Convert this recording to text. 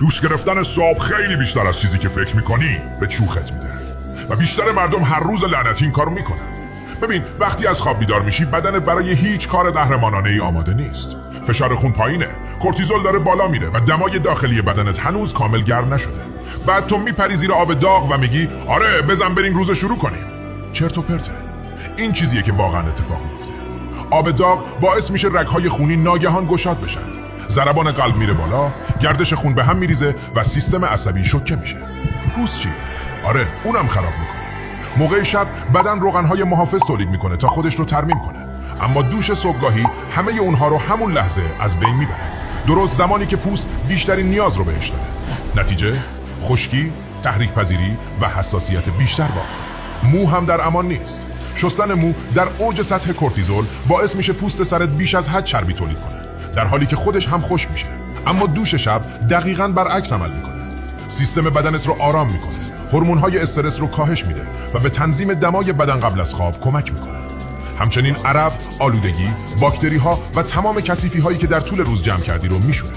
دوست گرفتن صبح خیلی بیشتر از چیزی که فکر میکنی به چوخت میده و بیشتر مردم هر روز لعنتی این کارو میکنن. ببین وقتی از خواب بیدار میشی بدنت برای هیچ کار قهرمانانه ای آماده نیست. فشار خون پایینه، کورتیزول داره بالا میره و دمای داخلی بدنت هنوز کامل گرم نشده. بعد تو میپری زیر آب داغ و میگی آره بزن بریم روز شروع کنیم. چرت و پرته. این چیزیه که واقعا اتفاق میفته. آب داغ باعث میشه رگ‌های خونی ناگهان گشاد بشن. ضربان قلب میره بالا، گردش خون به هم میریزه و سیستم عصبی شوکه میشه. پوست چی؟ آره اونم خراب میکنه. موقع شب بدن روغنهای محافظ تولید میکنه تا خودش رو ترمیم کنه، اما دوش صبحگاهی همه اونها رو همون لحظه از بین میبره، درست زمانی که پوست بیشترین نیاز رو بهش داره. نتیجه خشکی، تحریک پذیری و حساسیت بیشتر بافت. مو هم در امان نیست. شستن مو در اوج سطح کورتیزول باعث میشه پوست سرت بیش از حد چربی تولید کنه، در حالی که خودش هم خشک میشه. اما دوش شب دقیقاً برعکس عمل میکنه. سیستم بدنت رو آرام میکنه، هورمون‌های استرس رو کاهش میده و به تنظیم دمای بدن قبل از خواب کمک میکنه. همچنین عرق، آلودگی، باکتری‌ها و تمام کثیفی‌هایی که در طول روز جمع کردی رو میشونه.